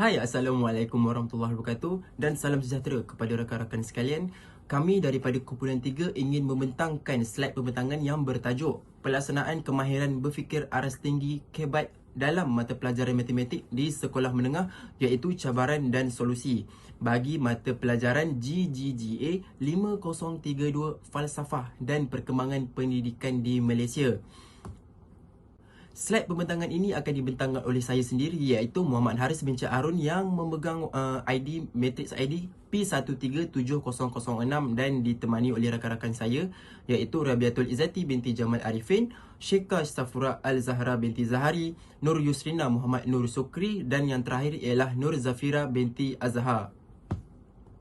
Hai, Assalamualaikum warahmatullahi wabarakatuh dan salam sejahtera kepada rakan-rakan sekalian. Kami daripada kumpulan 3 ingin membentangkan slide pembentangan yang bertajuk Pelaksanaan Kemahiran Berfikir Aras Tinggi KBAT dalam mata pelajaran matematik di sekolah menengah, iaitu cabaran dan solusi bagi mata pelajaran GGGA 5032 Falsafah dan Perkembangan Pendidikan di Malaysia. Slide pembentangan ini akan dibentangkan oleh saya sendiri, iaitu Muhammad Haris bin Arun yang memegang ID matrix ID P137006 dan ditemani oleh rakan-rakan saya, iaitu Rabiatul Izzati binti Jamal Arifin, Syekha Safura Al-Zahra binti Zahari, Nur Yusrina Muhammad Nur Sukri, dan yang terakhir ialah Nur Zafira binti Azhar.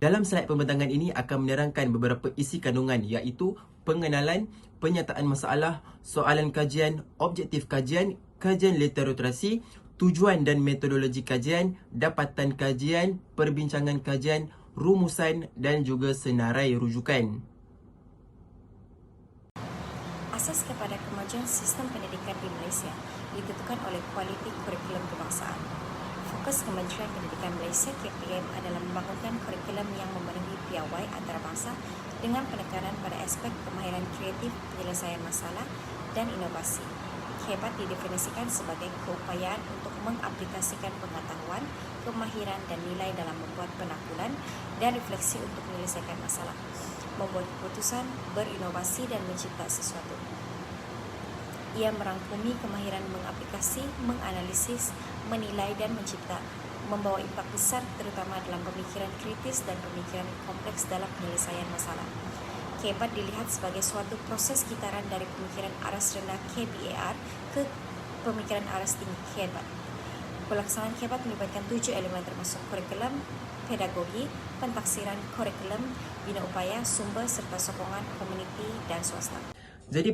Dalam slide pembentangan ini akan menerangkan beberapa isi kandungan, iaitu pengenalan, penyataan masalah, soalan kajian, objektif kajian, kajian literasi, tujuan dan metodologi kajian, dapatan kajian, perbincangan kajian, rumusan dan juga senarai rujukan. Asas kepada kemajuan sistem pendidikan di Malaysia ditentukan oleh kualiti kurikulum kebangsaan. Fokus Kementerian Pendidikan Malaysia KPM adalah membangunkan kurikulum yang memenuhi piawai antarabangsa dengan penekanan pada aspek kemahiran kreatif, penyelesaian masalah dan inovasi. KBAT didefinisikan sebagai keupayaan untuk mengaplikasikan pengetahuan, kemahiran dan nilai dalam membuat penaklukan dan refleksi untuk menyelesaikan masalah, membuat keputusan, berinovasi dan mencipta sesuatu. Ia merangkumi kemahiran mengaplikasi, menganalisis, menilai dan mencipta, membawa impak besar terutama dalam pemikiran kritis dan pemikiran kompleks dalam penyelesaian masalah. KBAT dilihat sebagai suatu proses kitaran dari pemikiran aras rendah KBAR ke pemikiran aras tinggi KBAT. Pelaksanaan KBAT melibatkan 7 elemen termasuk kurikulum, pedagogi, pentaksiran kurikulum, bina upaya, sumber serta sokongan komuniti dan swasta. Jadi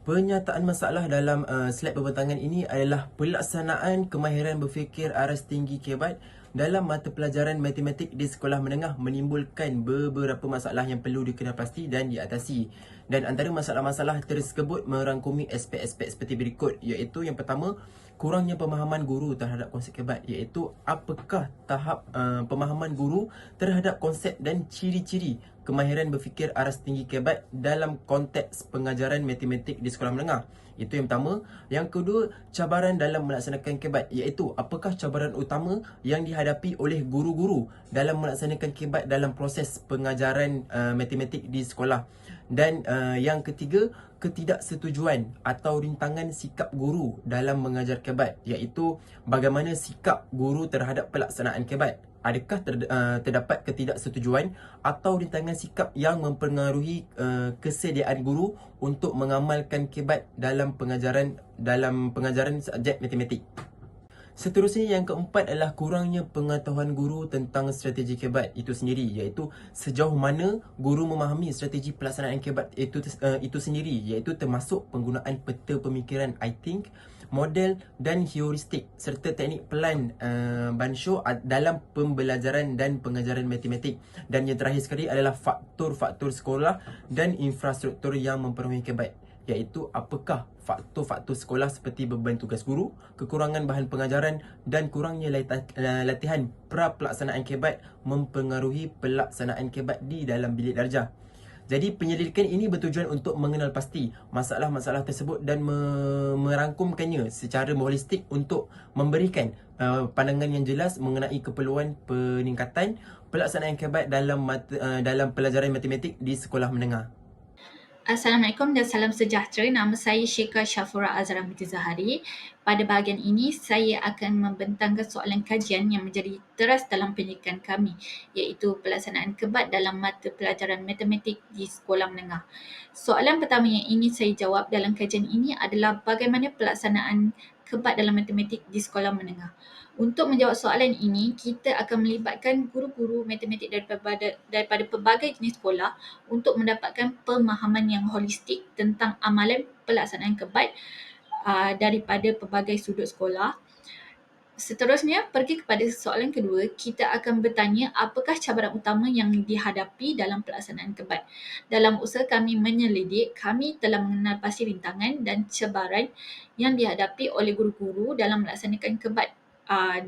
Penyataan masalah dalam slide pembentangan ini adalah pelaksanaan kemahiran berfikir aras tinggi KBAT dalam mata pelajaran matematik di sekolah menengah menimbulkan beberapa masalah yang perlu dikenal pasti dan diatasi. Dan antara masalah-masalah tersebut merangkumi aspek-aspek seperti berikut, iaitu yang pertama, kurangnya pemahaman guru terhadap konsep KBAT, iaitu apakah tahap pemahaman guru terhadap konsep dan ciri-ciri kemahiran berfikir aras tinggi KBAT dalam konteks pengajaran matematik di sekolah menengah. Itu yang pertama. Yang kedua, cabaran dalam melaksanakan KBAT, iaitu apakah cabaran utama yang dihadapi oleh guru-guru dalam melaksanakan KBAT dalam proses pengajaran matematik di sekolah. Dan yang ketiga, ketidaksetujuan atau rintangan sikap guru dalam mengajar KBAT, iaitu bagaimana sikap guru terhadap pelaksanaan KBAT. Adakah terdapat ketidaksetujuan atau rintangan sikap yang mempengaruhi kesediaan guru untuk mengamalkan KBAT dalam pengajaran subjek matematik. Seterusnya, yang keempat adalah kurangnya pengetahuan guru tentang strategi KBAT itu sendiri, iaitu sejauh mana guru memahami strategi pelaksanaan KBAT itu sendiri, iaitu termasuk penggunaan peta pemikiran I think, model dan heuristik serta teknik pelan Bansho dalam pembelajaran dan pengajaran matematik. Dan yang terakhir sekali adalah faktor-faktor sekolah dan infrastruktur yang mempengaruhi KBAT, iaitu apakah faktor-faktor sekolah seperti beban tugas guru, kekurangan bahan pengajaran dan kurangnya latihan pra-pelaksanaan KBAT mempengaruhi pelaksanaan KBAT di dalam bilik darjah. Jadi penyelidikan ini bertujuan untuk mengenal pasti masalah-masalah tersebut dan merangkumkannya secara holistik untuk memberikan pandangan yang jelas mengenai keperluan peningkatan pelaksanaan KBAT dalam pelajaran matematik di sekolah menengah. Assalamualaikum dan salam sejahtera. Nama saya Syekha Safura Al-Zahra binti Zahari. Pada bahagian ini, saya akan membentangkan soalan kajian yang menjadi teras dalam pendidikan kami, iaitu pelaksanaan KBAT dalam mata pelajaran matematik di sekolah menengah. Soalan pertama yang ingin saya jawab dalam kajian ini adalah bagaimana pelaksanaan KBAT dalam matematik di sekolah menengah. Untuk menjawab soalan ini, kita akan melibatkan guru-guru matematik daripada pelbagai jenis sekolah untuk mendapatkan pemahaman yang holistik tentang amalan pelaksanaan KBAT daripada pelbagai sudut sekolah. Seterusnya, pergi kepada soalan kedua, kita akan bertanya apakah cabaran utama yang dihadapi dalam pelaksanaan KBAT. Dalam usaha kami menyelidik, kami telah mengenal pasti rintangan dan cabaran yang dihadapi oleh guru-guru dalam melaksanakan KBAT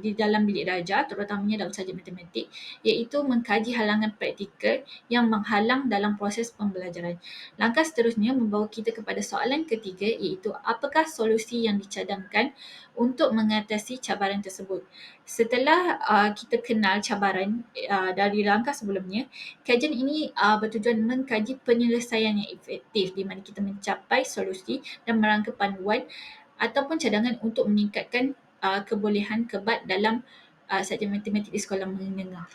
di dalam bilik darjah, terutamanya dalam subjek matematik, iaitu mengkaji halangan praktikal yang menghalang dalam proses pembelajaran. Langkah seterusnya membawa kita kepada soalan ketiga, iaitu apakah solusi yang dicadangkan untuk mengatasi cabaran tersebut. Setelah kita kenal cabaran dari langkah sebelumnya, kajian ini bertujuan mengkaji penyelesaian yang efektif di mana kita mencapai solusi dan merangka panduan ataupun cadangan untuk meningkatkan kebolehan kebat dalam subjek matematik di sekolah menengah.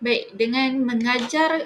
Baik, dengan mengajar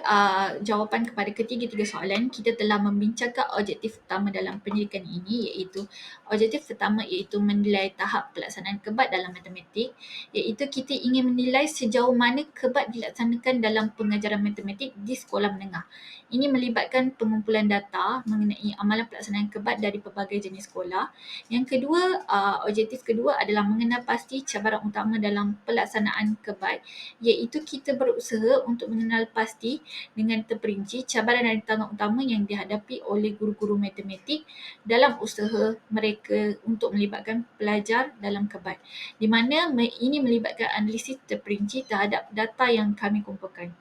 jawapan kepada ketiga-tiga soalan, kita telah membincangkan objektif utama dalam pendidikan ini, iaitu objektif pertama iaitu menilai tahap pelaksanaan kebat dalam matematik, iaitu kita ingin menilai sejauh mana kebat dilaksanakan dalam pengajaran matematik di sekolah menengah. Ini melibatkan pengumpulan data mengenai amalan pelaksanaan kebat dari pelbagai jenis sekolah. Yang kedua, objektif kedua adalah mengenal pasti cabaran utama dalam pelaksanaan kebat, iaitu kita berusaha untuk mengenal pasti dengan terperinci cabaran dan tantangan utama yang dihadapi oleh guru-guru matematik dalam usaha mereka untuk melibatkan pelajar dalam kebat, di mana ini melibatkan analisis terperinci terhadap data yang kami kumpulkan.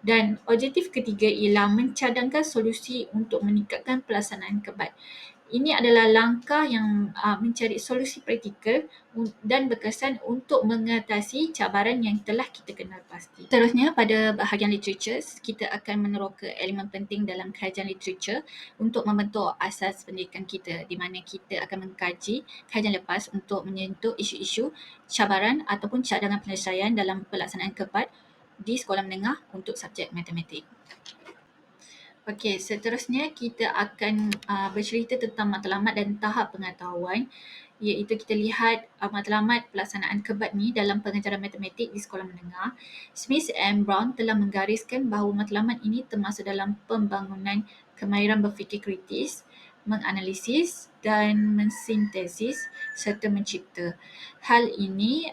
Dan objektif ketiga ialah mencadangkan solusi untuk meningkatkan pelaksanaan kebat. Ini adalah langkah yang mencari solusi praktikal dan berkesan untuk mengatasi cabaran yang telah kita kenal pasti. Seterusnya, pada bahagian literature, kita akan meneroka elemen penting dalam kajian literature untuk membentuk asas pendidikan kita, di mana kita akan mengkaji kajian lepas untuk menyentuh isu-isu cabaran ataupun cadangan penyelesaian dalam pelaksanaan kebat di sekolah menengah untuk subjek matematik. Okey, seterusnya kita akan bercerita tentang matlamat dan tahap pengetahuan, iaitu kita lihat matlamat pelaksanaan kebat ni dalam pengajaran matematik di sekolah menengah. Smith and Brown telah menggariskan bahawa matlamat ini termasuk dalam pembangunan kemahiran berfikir kritis, menganalisis dan mensintesis serta mencipta. Hal ini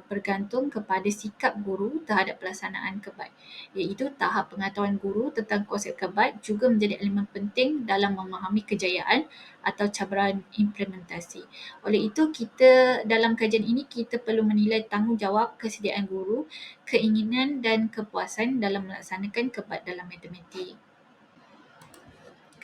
bergantung kepada sikap guru terhadap pelaksanaan kebat, iaitu tahap pengetahuan guru tentang konsep kebat juga menjadi elemen penting dalam memahami kejayaan atau cabaran implementasi. Oleh itu, kita dalam kajian ini kita perlu menilai tanggungjawab kesediaan guru, keinginan dan kepuasan dalam melaksanakan kebat dalam matematik.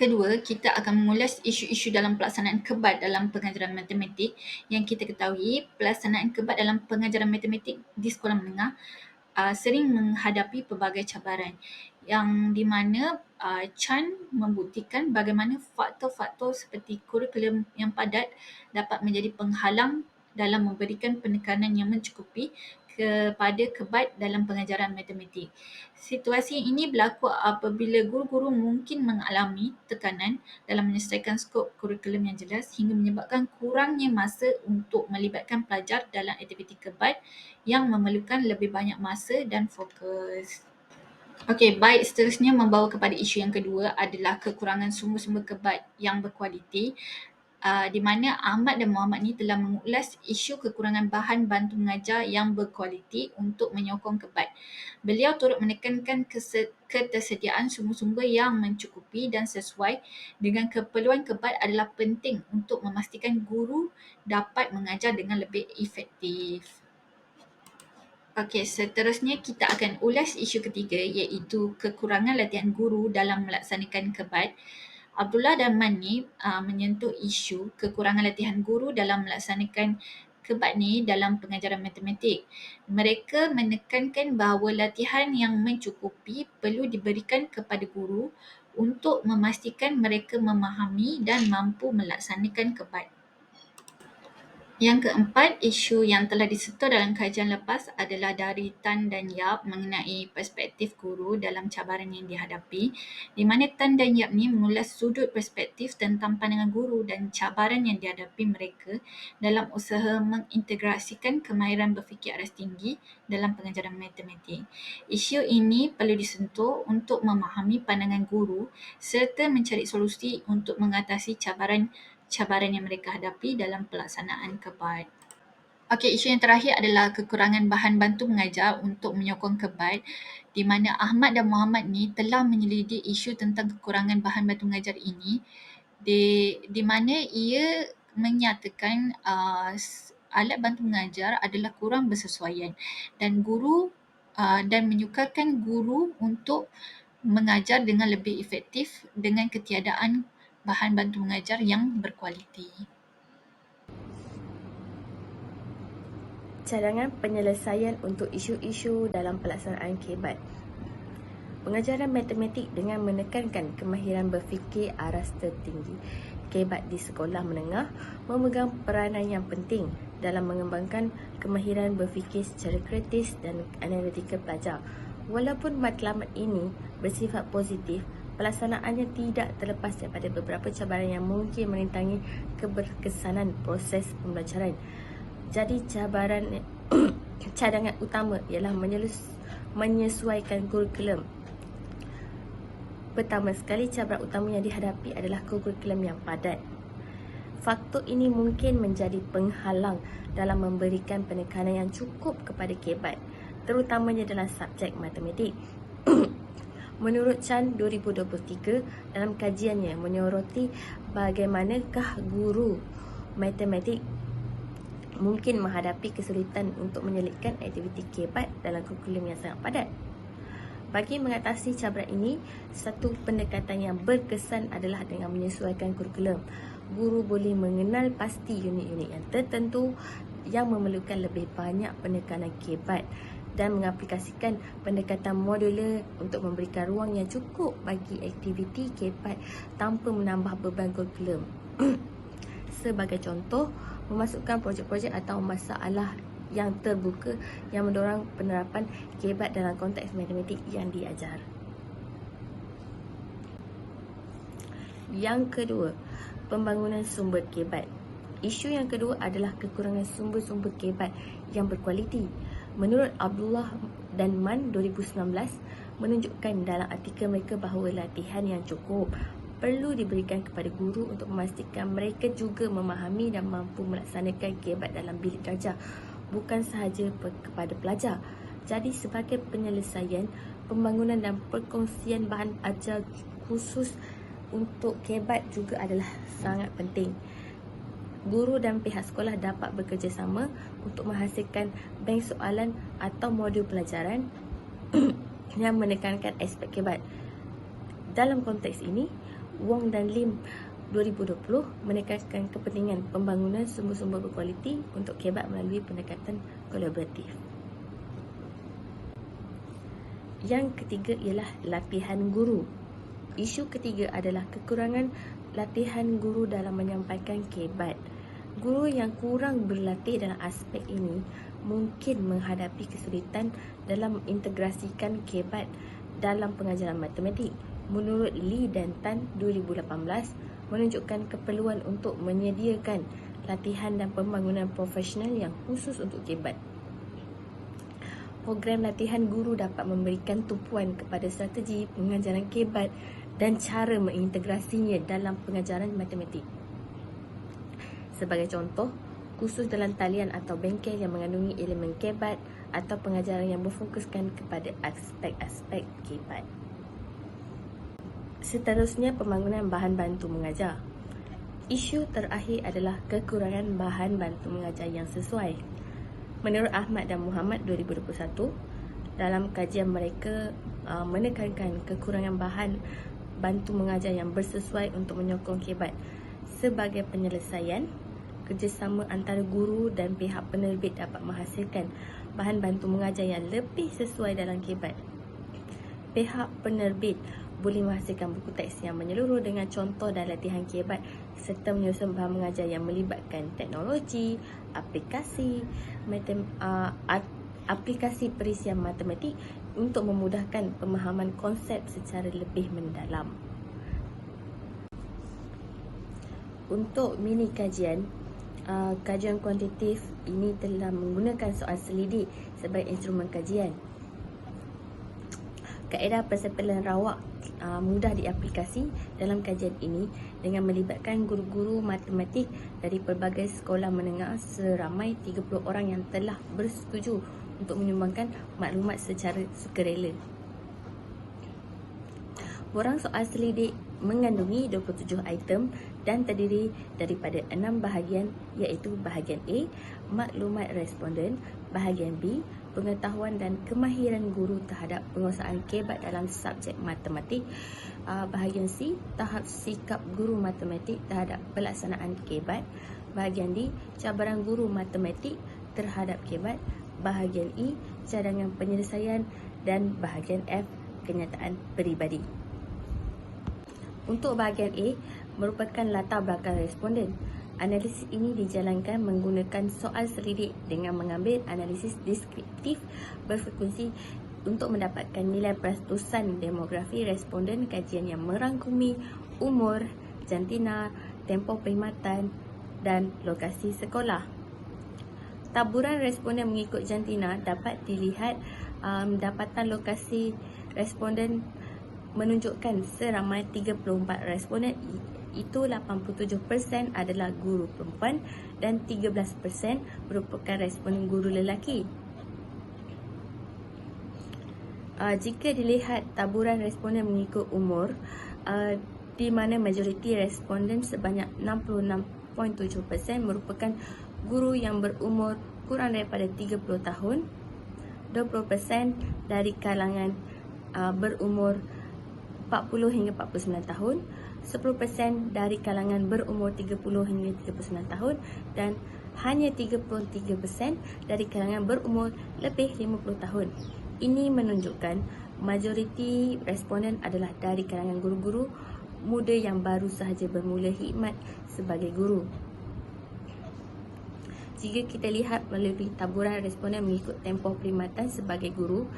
Kedua, kita akan mengulas isu-isu dalam pelaksanaan kebat dalam pengajaran matematik. Yang kita ketahui, pelaksanaan kebat dalam pengajaran matematik di sekolah menengah sering menghadapi pelbagai cabaran, yang di mana Chan membuktikan bagaimana faktor-faktor seperti kurikulum yang padat dapat menjadi penghalang dalam memberikan penekanan yang mencukupi kepada kebat dalam pengajaran matematik. Situasi ini berlaku apabila guru-guru mungkin mengalami tekanan dalam menyelesaikan skop kurikulum yang jelas hingga menyebabkan kurangnya masa untuk melibatkan pelajar dalam aktiviti kebat yang memerlukan lebih banyak masa dan fokus. Okey, baik, seterusnya membawa kepada isu yang kedua adalah kekurangan sumber-sumber kebat yang berkualiti, di mana Ahmad dan Muhammad ni telah mengulas isu kekurangan bahan bantu mengajar yang berkualiti untuk menyokong kebat. Beliau turut menekankan ketersediaan sumber-sumber yang mencukupi dan sesuai dengan keperluan kebat adalah penting untuk memastikan guru dapat mengajar dengan lebih efektif. Okey, seterusnya kita akan ulas isu ketiga, iaitu kekurangan latihan guru dalam melaksanakan kebat. Abdullah dan Mani menyentuh isu kekurangan latihan guru dalam melaksanakan kebat ni dalam pengajaran matematik. Mereka menekankan bahawa latihan yang mencukupi perlu diberikan kepada guru untuk memastikan mereka memahami dan mampu melaksanakan kebat. Yang keempat, isu yang telah disentuh dalam kajian lepas adalah dari Tan dan Yap mengenai perspektif guru dalam cabaran yang dihadapi, di mana Tan dan Yap ni mengulas sudut perspektif tentang pandangan guru dan cabaran yang dihadapi mereka dalam usaha mengintegrasikan kemahiran berfikir aras tinggi dalam pengajaran matematik. Isu ini perlu disentuh untuk memahami pandangan guru serta mencari solusi untuk mengatasi cabaran yang mereka hadapi dalam pelaksanaan kebat. Okey, isu yang terakhir adalah kekurangan bahan bantu mengajar untuk menyokong kebat, di mana Ahmad dan Muhammad ni telah menyelidik isu tentang kekurangan bahan bantu mengajar ini, di mana ia menyatakan alat bantu mengajar adalah kurang bersesuaian dan dan menyukarkan guru untuk mengajar dengan lebih efektif dengan ketiadaan bahan bantu mengajar yang berkualiti. Cadangan penyelesaian untuk isu-isu dalam pelaksanaan KBAT. Pengajaran matematik dengan menekankan kemahiran berfikir aras tertinggi. KBAT di sekolah menengah memegang peranan yang penting dalam mengembangkan kemahiran berfikir secara kritis dan analitikal pelajar. Walaupun matlamat ini bersifat positif, pelaksanaannya tidak terlepas daripada beberapa cabaran yang mungkin merintangi keberkesanan proses pembelajaran. Jadi cadangan utama ialah menyesuaikan kurikulum. Pertama sekali, cabaran utama yang dihadapi adalah kurikulum yang padat. Faktor ini mungkin menjadi penghalang dalam memberikan penekanan yang cukup kepada KBAT, terutamanya dalam subjek matematik. Menurut Chan 2023, dalam kajiannya menyoroti bagaimanakah guru matematik mungkin menghadapi kesulitan untuk menyelitkan aktiviti KBAT dalam kurikulum yang sangat padat. Bagi mengatasi cabaran ini, satu pendekatan yang berkesan adalah dengan menyesuaikan kurikulum. Guru boleh mengenal pasti unit-unit yang tertentu yang memerlukan lebih banyak penekanan KBAT dan mengaplikasikan pendekatan modular untuk memberikan ruang yang cukup bagi aktiviti KBAT tanpa menambah beban kurikulum. Sebagai contoh, memasukkan projek-projek atau masalah yang terbuka yang mendorong penerapan KBAT dalam konteks matematik yang diajar. Yang kedua, pembangunan sumber KBAT. Isu yang kedua adalah kekurangan sumber-sumber KBAT yang berkualiti. Menurut Abdullah dan Man 2019 menunjukkan dalam artikel mereka bahawa latihan yang cukup perlu diberikan kepada guru untuk memastikan mereka juga memahami dan mampu melaksanakan KBAT dalam bilik darjah, bukan sahaja kepada pelajar. Jadi sebagai penyelesaian, pembangunan dan perkongsian bahan ajar khusus untuk KBAT juga adalah sangat penting. Guru dan pihak sekolah dapat bekerjasama untuk menghasilkan bank soalan atau modul pelajaran yang menekankan aspek KBAT. Dalam konteks ini, Wong dan Lim 2020 menekankan kepentingan pembangunan sumber-sumber berkualiti untuk KBAT melalui pendekatan kolaboratif. Yang ketiga ialah latihan guru. Isu ketiga adalah kekurangan latihan guru dalam menyampaikan KBAT. Guru yang kurang berlatih dalam aspek ini mungkin menghadapi kesulitan dalam mengintegrasikan KBAT dalam pengajaran matematik. Menurut Lee dan Tan 2018 menunjukkan keperluan untuk menyediakan latihan dan pembangunan profesional yang khusus untuk KBAT. Program latihan guru dapat memberikan tumpuan kepada strategi pengajaran KBAT dan cara mengintegrasinya dalam pengajaran matematik. Sebagai contoh, kursus dalam talian atau bengkel yang mengandungi elemen KBAT atau pengajaran yang berfokuskan kepada aspek-aspek KBAT. Seterusnya, pembangunan bahan bantu mengajar. Isu terakhir adalah kekurangan bahan bantu mengajar yang sesuai. Menurut Ahmad dan Muhammad 2021, dalam kajian mereka menekankan kekurangan bahan bantu mengajar yang bersesuai untuk menyokong KBAT. Sebagai penyelesaian, kerjasama antara guru dan pihak penerbit dapat menghasilkan bahan bantu mengajar yang lebih sesuai dalam KBAT. Pihak penerbit boleh menghasilkan buku teks yang menyeluruh dengan contoh dan latihan KBAT serta menyusun bahan mengajar yang melibatkan teknologi, aplikasi perisian matematik untuk memudahkan pemahaman konsep secara lebih mendalam. Untuk mini kajian, kajian kuantitatif ini telah menggunakan soal selidik sebagai instrumen kajian. Kaedah persepelan rawak mudah diaplikasi dalam kajian ini dengan melibatkan guru-guru matematik dari pelbagai sekolah menengah seramai 30 orang yang telah bersetuju untuk menyumbangkan maklumat secara sukarela. Borang soal selidik mengandungi 27 item dan terdiri daripada 6 bahagian, iaitu bahagian A, maklumat responden, bahagian B, pengetahuan dan kemahiran guru terhadap penguasaan kebat dalam subjek matematik, bahagian C, tahap sikap guru matematik terhadap pelaksanaan kebat, bahagian D, cabaran guru matematik terhadap kebat, bahagian E, cadangan penyelesaian dan bahagian F, kenyataan peribadi. Untuk bahagian A, merupakan latar belakang responden. Analisis ini dijalankan menggunakan soal selidik dengan mengambil analisis deskriptif berfrekuensi untuk mendapatkan nilai perastusan demografi responden kajian yang merangkumi umur, jantina, tempoh perkhidmatan dan lokasi sekolah. Taburan responden mengikut jantina dapat dilihat dapatan lokasi responden menunjukkan seramai 34 responden, itu 87% adalah guru perempuan dan 13% merupakan responden guru lelaki. Jika dilihat taburan responden mengikut umur, di mana majoriti responden sebanyak 66.7% merupakan guru yang berumur kurang daripada 30 tahun, 20% dari kalangan berumur 40 hingga 49 tahun, 10% dari kalangan berumur 30 hingga 39 tahun dan hanya 33% dari kalangan berumur lebih 50 tahun. Ini menunjukkan majoriti responden adalah dari kalangan guru-guru muda yang baru sahaja bermula khidmat sebagai guru. Jika kita lihat melalui taburan responden mengikut tempoh perkhidmatan sebagai guru,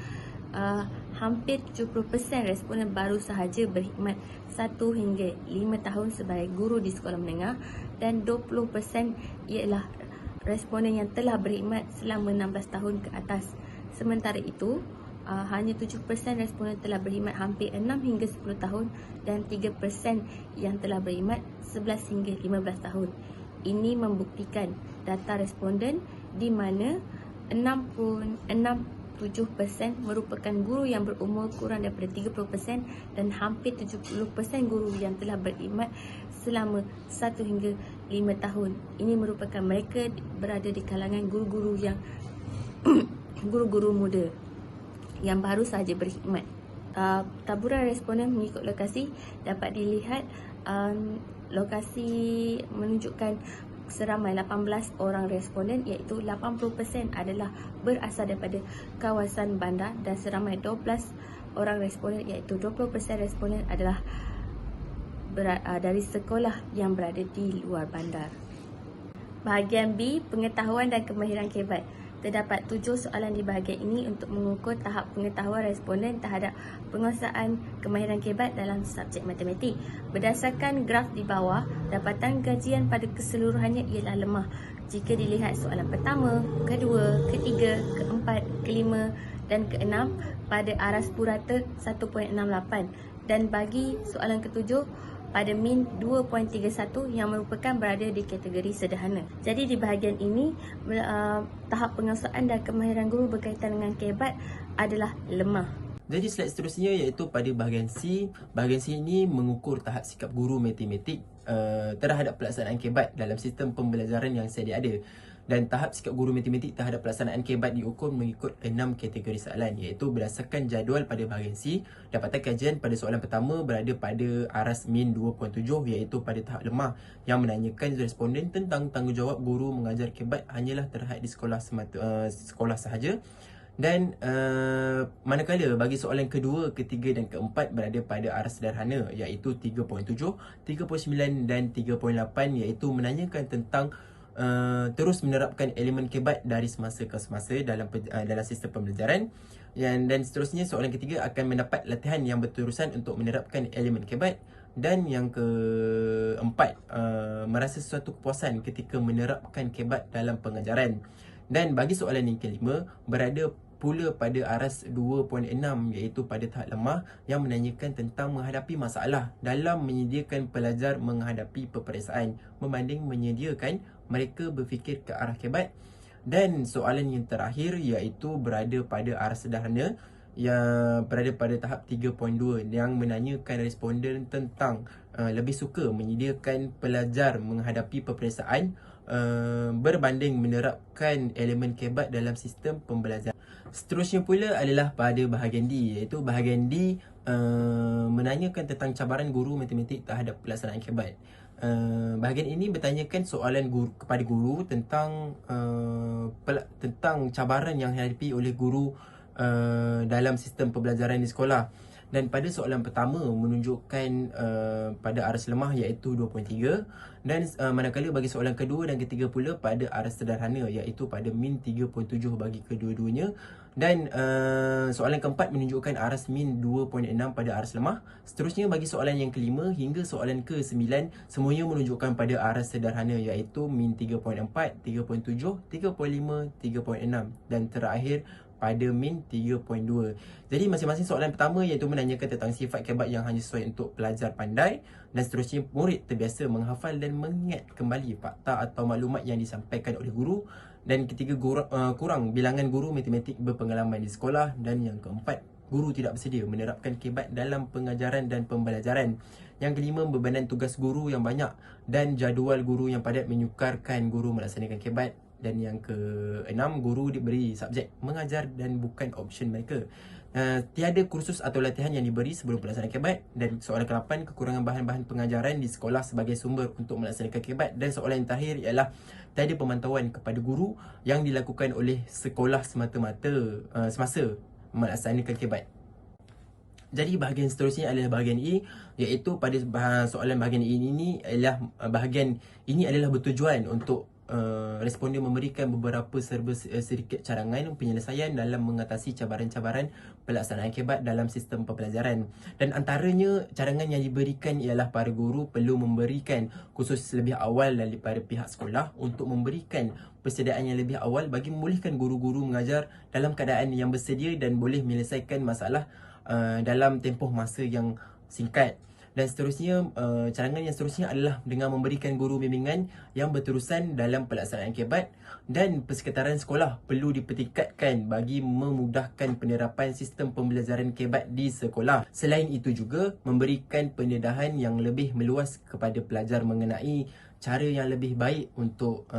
hampir 70% responden baru sahaja berkhidmat 1 hingga 5 tahun sebagai guru di sekolah menengah dan 20% ialah responden yang telah berkhidmat selama 16 tahun ke atas. Sementara itu, hanya 7% responden telah berkhidmat hampir 6 hingga 10 tahun dan 3% yang telah berkhidmat 11 hingga 15 tahun. Ini membuktikan data responden di mana 67% merupakan guru yang berumur kurang daripada 30% dan hampir 70% guru yang telah berkhidmat selama 1 hingga 5 tahun. Ini merupakan mereka berada di kalangan guru-guru yang guru-guru muda yang baru sahaja berkhidmat. Taburan responden mengikut lokasi dapat dilihat, lokasi menunjukkan seramai 18 orang responden, iaitu 80% adalah berasal daripada kawasan bandar dan seramai 12 orang responden, iaitu 20% responden adalah dari sekolah yang berada di luar bandar. Bahagian B, pengetahuan dan kemahiran kebat. Terdapat 7 soalan di bahagian ini untuk mengukur tahap pengetahuan responden terhadap penguasaan kemahiran kebat dalam subjek matematik. Berdasarkan graf di bawah, dapatan kajian pada keseluruhannya ialah lemah jika dilihat soalan pertama, kedua, ketiga, keempat, kelima dan keenam pada aras purata 1.68 dan bagi soalan ketujuh pada min 2.31 yang merupakan berada di kategori sederhana. Jadi di bahagian ini, tahap penguasaan dan kemahiran guru berkaitan dengan kebat adalah lemah. Jadi slide seterusnya iaitu pada bahagian C. Bahagian C ini mengukur tahap sikap guru matematik terhadap pelaksanaan kebat dalam sistem pembelajaran yang sedia ada. Dan tahap sikap guru matematik terhadap pelaksanaan kebat diukur mengikut 6 kategori soalan, iaitu berdasarkan jadual pada bahagian C. Dapatan kajian pada soalan pertama berada pada aras min 2.7 iaitu pada tahap lemah yang menanyakan responden tentang tanggungjawab guru mengajar kebat hanyalah terhad di sekolah sekolah sahaja. Dan manakala bagi soalan kedua, ketiga dan keempat berada pada aras sederhana iaitu 3.7, 3.9 dan 3.8 iaitu menanyakan tentang terus menerapkan elemen kebat dari semasa ke semasa dalam sistem pembelajaran. Dan seterusnya soalan ketiga akan mendapat latihan yang berterusan untuk menerapkan elemen kebat. Dan yang keempat, merasa sesuatu kepuasan ketika menerapkan kebat dalam pengajaran. Dan bagi soalan yang kelima, berada pula pada aras 2.6 iaitu pada tahap lemah yang menanyakan tentang menghadapi masalah dalam menyediakan pelajar menghadapi peperiksaan membanding menyediakan mereka berfikir ke arah kebat. Dan soalan yang terakhir iaitu berada pada aras sederhana yang berada pada tahap 3.2 yang menanyakan responden tentang lebih suka menyediakan pelajar menghadapi peperiksaan berbanding menerapkan elemen kebat dalam sistem pembelajaran. Seterusnya pula adalah pada bahagian D, iaitu bahagian D menanyakan tentang cabaran guru matematik terhadap pelaksanaan kebat. Bahagian ini bertanyakan soalan kepada guru tentang tentang cabaran yang dihadapi oleh guru dalam sistem pembelajaran di sekolah. Dan pada soalan pertama menunjukkan pada aras lemah iaitu 2.3 dan manakala bagi soalan kedua dan ketiga pula pada aras sederhana iaitu pada min 3.7 bagi kedua-duanya. Dan soalan keempat menunjukkan aras min 2.6 pada aras lemah. Seterusnya bagi soalan yang kelima hingga soalan ke-9 semuanya menunjukkan pada aras sederhana iaitu min 3.4, 3.7, 3.5, 3.6 dan terakhir pada min 3.2. Jadi masing-masing soalan pertama iaitu menanyakan tentang sifat kebat yang hanya sesuai untuk pelajar pandai, dan seterusnya murid terbiasa menghafal dan mengingat kembali fakta atau maklumat yang disampaikan oleh guru. Dan ketiga, kurang bilangan guru matematik berpengalaman di sekolah. Dan yang keempat, guru tidak bersedia menerapkan kebat dalam pengajaran dan pembelajaran. Yang kelima, bebanan tugas guru yang banyak dan jadual guru yang padat menyukarkan guru melaksanakan kebat. Dan yang keenam, guru diberi subjek mengajar dan bukan option mereka. Tiada kursus atau latihan yang diberi sebelum pelaksanaan kebat. Dan soalan ke-8, kekurangan bahan-bahan pengajaran di sekolah sebagai sumber untuk melaksanakan kebat. Dan soalan yang terakhir ialah tiada pemantauan kepada guru yang dilakukan oleh sekolah semata-mata semasa melaksanakan kebat. Jadi bahagian seterusnya adalah bahagian E, iaitu pada soalan bahagian E ini adalah bahagian ini adalah bertujuan untuk responden memberikan beberapa serba sedikit carangan penyelesaian dalam mengatasi cabaran-cabaran pelaksanaan kebat dalam sistem pembelajaran. Dan antaranya carangan yang diberikan ialah para guru perlu memberikan kursus lebih awal daripada pihak sekolah untuk memberikan persediaan yang lebih awal bagi membolehkan guru-guru mengajar dalam keadaan yang bersedia dan boleh menyelesaikan masalah dalam tempoh masa yang singkat. Dan seterusnya, carangan yang seterusnya adalah dengan memberikan guru bimbingan yang berterusan dalam pelaksanaan kebat, dan persekitaran sekolah perlu dipertingkatkan bagi memudahkan penerapan sistem pembelajaran kebat di sekolah. Selain itu juga, memberikan pendedahan yang lebih meluas kepada pelajar mengenai cara yang lebih baik untuk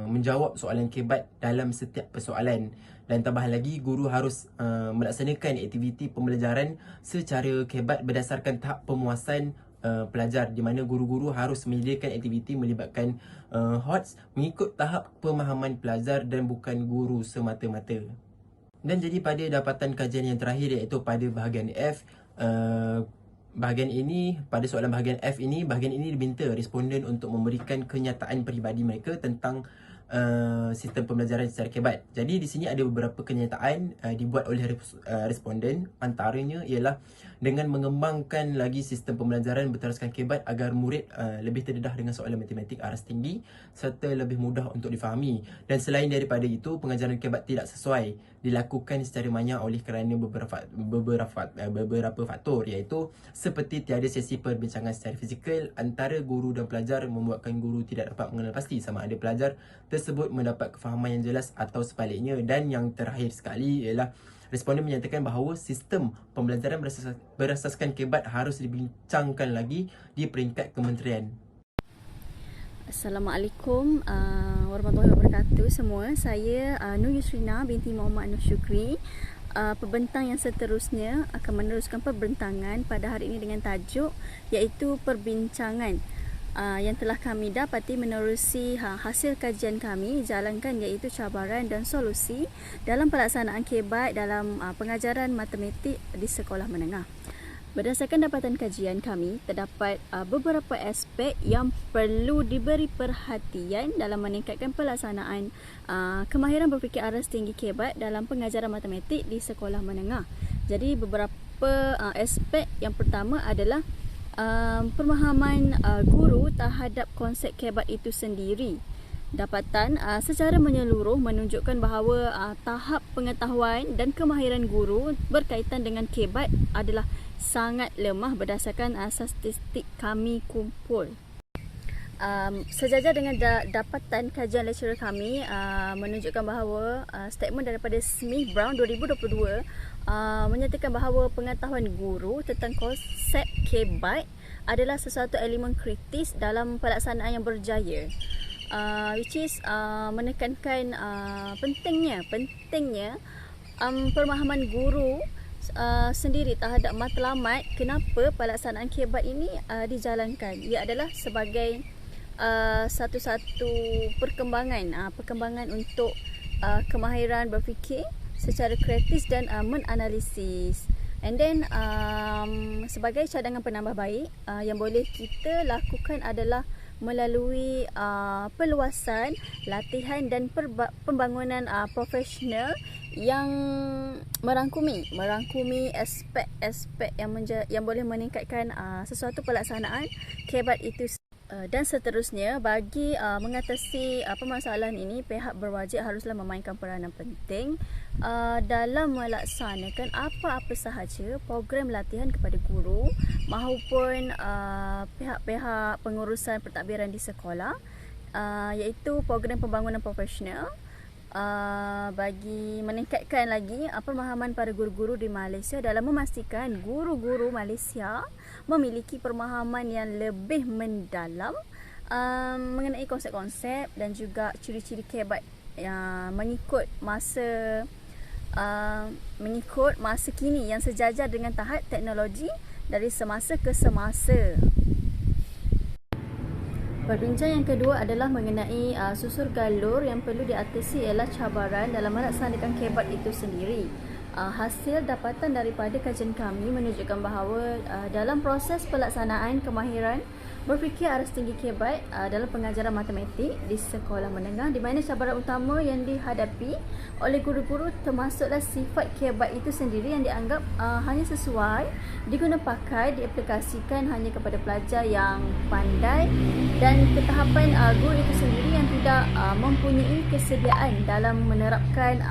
menjawab soalan kebat dalam setiap persoalan. Dan tambahan lagi, guru harus melaksanakan aktiviti pembelajaran secara kebat berdasarkan tahap pemuasan pelajar, di mana guru-guru harus menyediakan aktiviti melibatkan HOTS mengikut tahap pemahaman pelajar dan bukan guru semata-mata. Dan jadi pada dapatan kajian yang terakhir iaitu pada bahagian F, bahagian ini, pada soalan bahagian F ini, bahagian ini diminta responden untuk memberikan kenyataan peribadi mereka tentang sistem pembelajaran secara kebat. Jadi di sini ada beberapa kenyataan dibuat oleh responden. Antaranya ialah dengan mengembangkan lagi sistem pembelajaran berteraskan kebat agar murid lebih terdedah dengan soalan matematik aras tinggi serta lebih mudah untuk difahami. Dan selain daripada itu, pengajaran kebat tidak sesuai dilakukan secara banyak oleh kerana beberapa faktor, iaitu seperti tiada sesi perbincangan secara fizikal antara guru dan pelajar, membuatkan guru tidak dapat mengenal pasti sama ada pelajar tersebut mendapat kefahaman yang jelas atau sebaliknya. Dan yang terakhir sekali ialah responden menyatakan bahawa sistem pembelajaran berasaskan kebat harus dibincangkan lagi di peringkat kementerian. Assalamualaikum warahmatullahi wabarakatuh semua. Saya Nur Yusrina binti Muhammad Nur Syukri. Pembentang yang seterusnya akan meneruskan perbentangan pada hari ini dengan tajuk iaitu perbincangan yang telah kami dapati menerusi hasil kajian kami jalankan, iaitu cabaran dan solusi dalam pelaksanaan kebat dalam pengajaran matematik di sekolah menengah. Berdasarkan dapatan kajian kami, terdapat beberapa aspek yang perlu diberi perhatian dalam meningkatkan pelaksanaan kemahiran berfikir aras tinggi kebat dalam pengajaran matematik di sekolah menengah. Jadi beberapa aspek yang pertama adalah pemahaman guru terhadap konsep kebat itu sendiri. Dapatan secara menyeluruh menunjukkan bahawa tahap pengetahuan dan kemahiran guru berkaitan dengan KBAT adalah sangat lemah berdasarkan statistik kami kumpul. Sejajar dengan dapatan kajian lecturer kami menunjukkan bahawa statement daripada Smith Brown 2022 menyatakan bahawa pengetahuan guru tentang konsep KBAT adalah sesuatu elemen kritis dalam pelaksanaan yang berjaya, which is menekankan pentingnya pemahaman guru sendiri terhadap matlamat kenapa pelaksanaan KBAT ini dijalankan. Ia adalah sebagai satu-satu perkembangan untuk kemahiran berfikir secara kritis dan menanalisis. And then sebagai cadangan penambah baik yang boleh kita lakukan adalah melalui perluasan, latihan dan pembangunan profesional yang merangkumi aspek-aspek yang boleh meningkatkan sesuatu pelaksanaan KBAT itu. Dan seterusnya, bagi mengatasi permasalahan ini, pihak berwajib haruslah memainkan peranan penting dalam melaksanakan apa-apa sahaja program latihan kepada guru maupun pihak-pihak pengurusan pentadbiran di sekolah, iaitu program pembangunan profesional bagi meningkatkan lagi pemahaman para guru-guru di Malaysia dalam memastikan guru-guru Malaysia memiliki pemahaman yang lebih mendalam mengenai konsep-konsep dan juga ciri-ciri KBAT yang mengikut masa kini yang sejajar dengan tahap teknologi dari semasa ke semasa. Perbincangan yang kedua adalah mengenai susur galur yang perlu diatasi ialah cabaran dalam melaksanakan KBAT itu sendiri. Hasil dapatan daripada kajian kami menunjukkan bahawa dalam proses pelaksanaan kemahiran berfikir aras tinggi KBAT dalam pengajaran matematik di sekolah menengah, di mana cabaran utama yang dihadapi oleh guru-guru termasuklah sifat KBAT itu sendiri yang dianggap hanya sesuai diguna pakai, diaplikasikan hanya kepada pelajar yang pandai, dan ketahapan guru itu sendiri yang tidak mempunyai kesediaan dalam menerapkan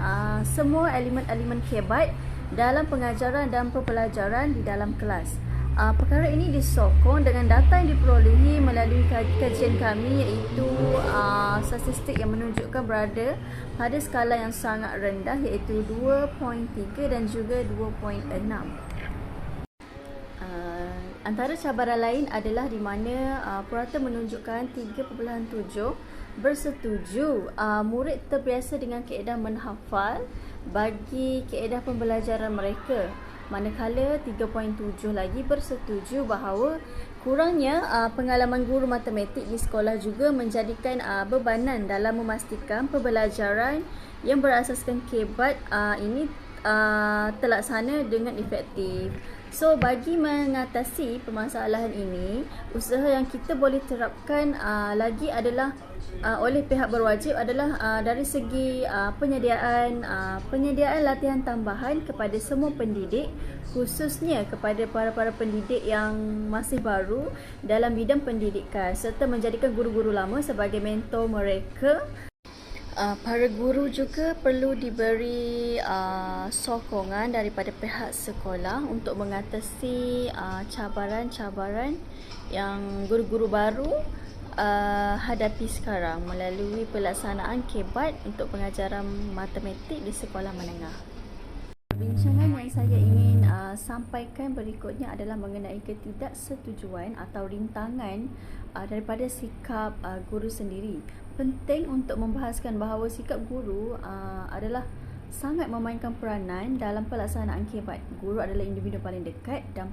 semua elemen-elemen KBAT dalam pengajaran dan pembelajaran di dalam kelas. Perkara ini disokong dengan data yang diperolehi melalui kajian kami, iaitu statistik yang menunjukkan berada pada skala yang sangat rendah, iaitu 2.3 dan juga 2.6. Antara cabaran lain adalah di mana purata menunjukkan 3.7 bersetuju murid terbiasa dengan kaedah menghafal bagi kaedah pembelajaran mereka, manakala 3.7 lagi bersetuju bahawa kurangnya pengalaman guru matematik di sekolah juga menjadikan bebanan dalam memastikan pembelajaran yang berasaskan KBAT ini terlaksana dengan efektif. So, bagi mengatasi permasalahan ini, usaha yang kita boleh terapkan lagi adalah oleh pihak berwajib adalah dari segi penyediaan latihan tambahan kepada semua pendidik, khususnya kepada para pendidik yang masih baru dalam bidang pendidikan, serta menjadikan guru-guru lama sebagai mentor mereka. Para guru juga perlu diberi sokongan daripada pihak sekolah untuk mengatasi cabaran-cabaran yang guru-guru baru hadapi sekarang melalui pelaksanaan KBAT untuk pengajaran matematik di sekolah menengah. Perbincangan yang saya ingin sampaikan berikutnya adalah mengenai ketidaksetujuan atau rintangan daripada sikap guru sendiri. Penting untuk membahaskan bahawa sikap guru adalah sangat memainkan peranan dalam pelaksanaan KBAT. Guru adalah individu paling dekat dan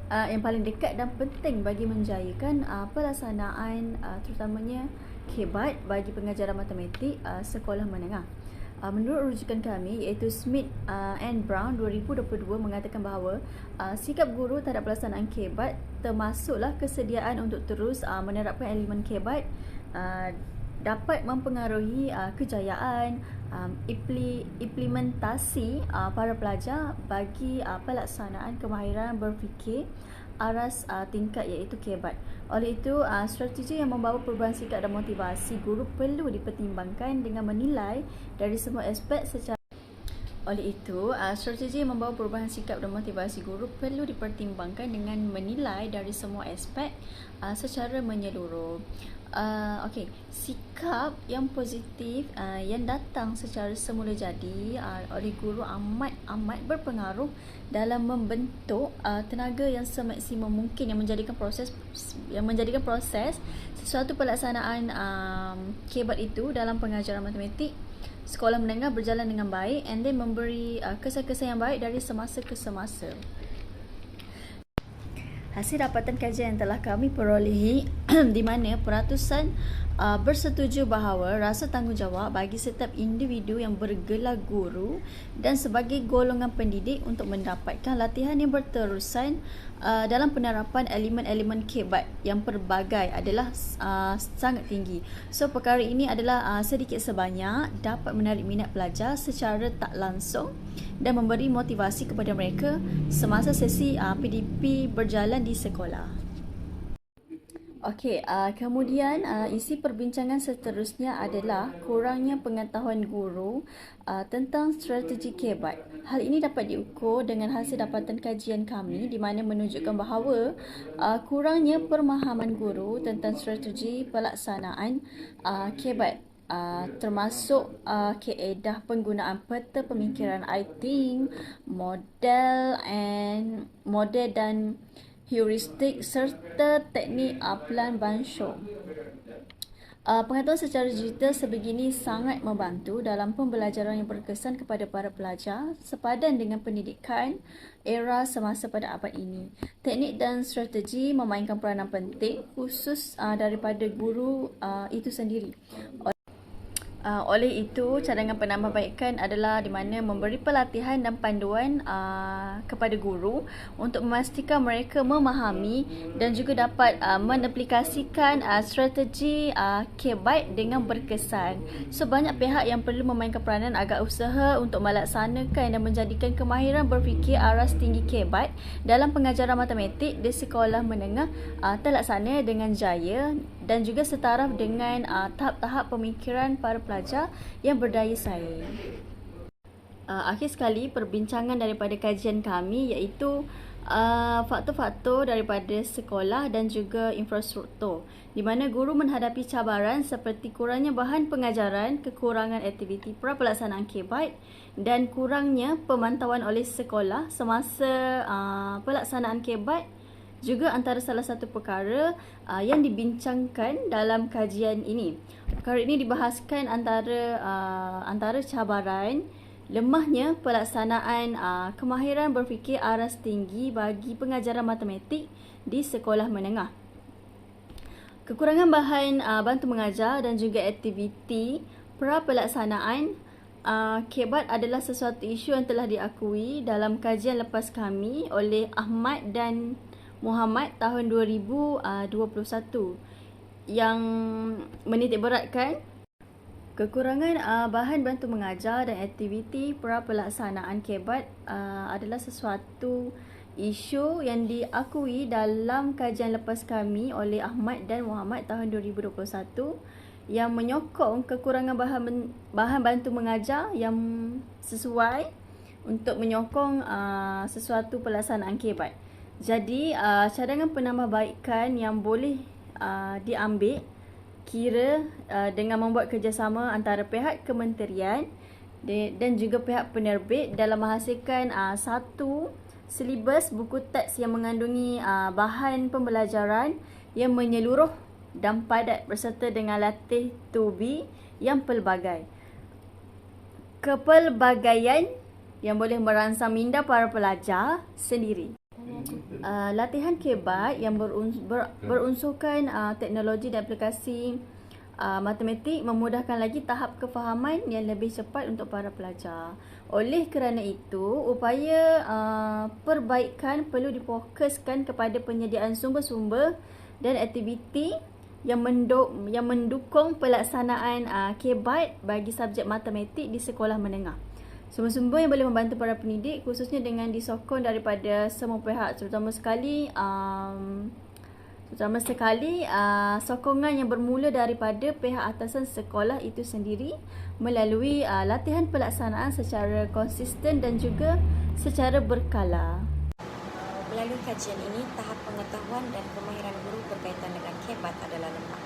yang paling dekat dan penting bagi menjayakan pelaksanaan terutamanya KBAT bagi pengajaran matematik sekolah menengah. Menurut rujukan kami, iaitu Smith and Brown 2022 mengatakan bahawa sikap guru terhadap pelaksanaan KBAT termasuklah kesediaan untuk terus menerapkan elemen KBAT dapat mempengaruhi kejayaan implementasi para pelajar bagi pelaksanaan kemahiran berfikir aras tingkat iaitu KBAT. Oleh itu, strategi yang membawa perubahan sikap dan motivasi guru perlu dipertimbangkan dengan menilai dari semua aspek secara Oleh itu, strategi yang membawa perubahan sikap dan motivasi guru perlu dipertimbangkan dengan menilai dari semua aspek secara menyeluruh. Okey, sikap yang positif yang datang secara semula jadi oleh guru amat berpengaruh dalam membentuk tenaga yang semaksimum mungkin yang menjadikan proses sesuatu pelaksanaan KBAT itu dalam pengajaran matematik sekolah menengah berjalan dengan baik and then memberi kesan-kesan yang baik dari semasa ke semasa. Hasil dapatan kajian yang telah kami perolehi di mana peratusan bersetuju bahawa rasa tanggungjawab bagi setiap individu yang bergelar guru dan sebagai golongan pendidik untuk mendapatkan latihan yang berterusan dalam penerapan elemen-elemen KBAT yang pelbagai adalah sangat tinggi. So perkara ini adalah sedikit sebanyak dapat menarik minat pelajar secara tak langsung dan memberi motivasi kepada mereka semasa sesi PDP berjalan di sekolah. Okey, kemudian isi perbincangan seterusnya adalah kurangnya pengetahuan guru tentang strategi KBAT. Hal ini dapat diukur dengan hasil dapatan kajian kami di mana menunjukkan bahawa kurangnya pemahaman guru tentang strategi pelaksanaan KBAT. Termasuk kaedah penggunaan peta pemikiran I think, model dan heuristik serta teknik Plan Bansho. Pengetahuan secara digital sebegini sangat membantu dalam pembelajaran yang berkesan kepada para pelajar sepadan dengan pendidikan era semasa pada abad ini. Teknik dan strategi memainkan peranan penting khusus daripada guru itu sendiri. Oleh itu, cadangan penambahbaikan adalah di mana memberi pelatihan dan panduan kepada guru untuk memastikan mereka memahami dan juga dapat menaplikasikan strategi KBAT dengan berkesan. So, banyak pihak yang perlu memainkan peranan agar usaha untuk melaksanakan dan menjadikan kemahiran berfikir aras tinggi KBAT dalam pengajaran matematik di sekolah menengah terlaksana dengan jaya dan juga setaraf dengan tahap-tahap pemikiran para pelajar yang berdaya saing. Akhir sekali, perbincangan daripada kajian kami iaitu faktor-faktor daripada sekolah dan juga infrastruktur di mana guru menghadapi cabaran seperti kurangnya bahan pengajaran, kekurangan aktiviti pra-pelaksanaan KBAT dan kurangnya pemantauan oleh sekolah semasa pelaksanaan KBAT juga antara salah satu perkara yang dibincangkan dalam kajian ini. Perkara ini dibahaskan antara cabaran lemahnya pelaksanaan kemahiran berfikir aras tinggi bagi pengajaran matematik di sekolah menengah. Kekurangan bahan bantu mengajar dan juga aktiviti pra-pelaksanaan KBAT adalah sesuatu isu yang telah diakui dalam kajian lepas kami oleh Ahmad dan Muhammad tahun 2021 yang menitikberatkan kekurangan bahan bantu mengajar dan aktiviti pra-pelaksanaan KBAT adalah sesuatu isu yang diakui dalam kajian lepas kami oleh Ahmad dan Muhammad tahun 2021 yang menyokong kekurangan bahan bantu mengajar yang sesuai untuk menyokong sesuatu pelaksanaan KBAT. Jadi, cadangan penambahbaikan yang boleh diambil kira dengan membuat kerjasama antara pihak kementerian dan juga pihak penerbit dalam menghasilkan satu silibus buku teks yang mengandungi bahan pembelajaran yang menyeluruh dan padat berserta dengan latih tubi yang pelbagai. Kepelbagaian yang boleh merangsang minda para pelajar sendiri. Latihan KBAT yang berunsurkan teknologi dan aplikasi matematik memudahkan lagi tahap kefahaman yang lebih cepat untuk para pelajar. Oleh kerana itu, upaya perbaikan perlu difokuskan kepada penyediaan sumber-sumber dan aktiviti yang mendukung pelaksanaan KBAT bagi subjek matematik di sekolah menengah. Sumber-sumber yang boleh membantu para pendidik khususnya dengan disokong daripada semua pihak, terutama sekali sokongan yang bermula daripada pihak atasan sekolah itu sendiri melalui latihan pelaksanaan secara konsisten dan juga secara berkala. Melalui kajian ini, tahap pengetahuan dan kemahiran guru berkaitan dengan KEBAT adalah lemah.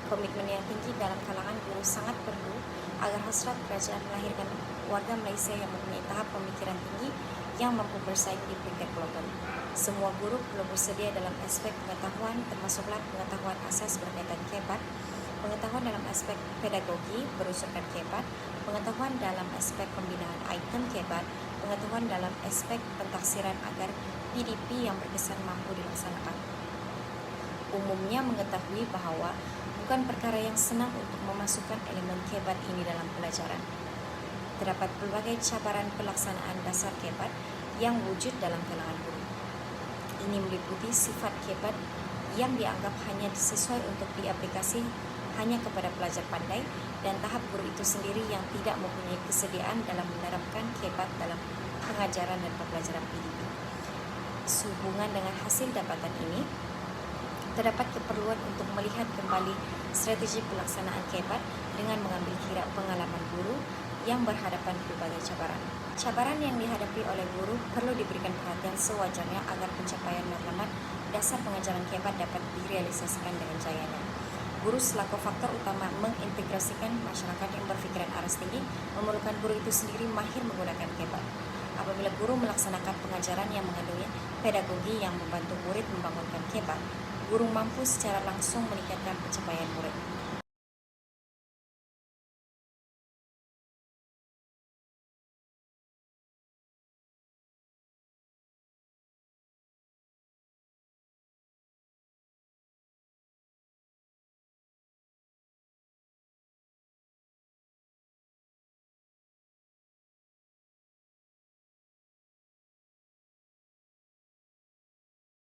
Komitmen yang tinggi dalam kalangan guru sangat perlu agar hasrat kerajaan melahirkan warga Malaysia yang mempunyai tahap pemikiran tinggi yang mampu bersaing di peringkat global. Semua guru perlu bersedia dalam aspek pengetahuan, termasuklah pengetahuan asas berkaitan KEBAT, pengetahuan dalam aspek pedagogi berunsurkan KEBAT, pengetahuan dalam aspek pembinaan item KEBAT, pengetahuan dalam aspek pentaksiran agar PDP yang berkesan mampu dilaksanakan. Umumnya mengetahui bahawa bukan perkara yang senang untuk memasukkan elemen KEBAT ini dalam pelajaran. Terdapat pelbagai cabaran pelaksanaan dasar KEBAT yang wujud dalam kalangan guru. Ini meliputi sifat KEBAT yang dianggap hanya sesuai untuk diaplikasi hanya kepada pelajar pandai dan tahap guru itu sendiri yang tidak mempunyai kesediaan dalam menerapkan KEBAT dalam pengajaran dan pembelajaran PDP. Sehubungan dengan hasil dapatan ini, terdapat keperluan untuk melihat kembali strategi pelaksanaan KEBAT dengan mengambil kira pengalaman guru yang berhadapan berbagai cabaran. Cabaran yang dihadapi oleh guru perlu diberikan perhatian sewajarnya agar pencapaian matlamat dasar pengajaran KEBAT dapat direalisasikan dengan jayanya. Guru selaku faktor utama mengintegrasikan masyarakat yang berfikiran aras tinggi, memerlukan guru itu sendiri mahir menggunakan KEBAT. Apabila guru melaksanakan pengajaran yang mengandungi pedagogi yang membantu murid membangunkan KEBAT, guru mampu secara langsung meningkatkan pencapaian murid.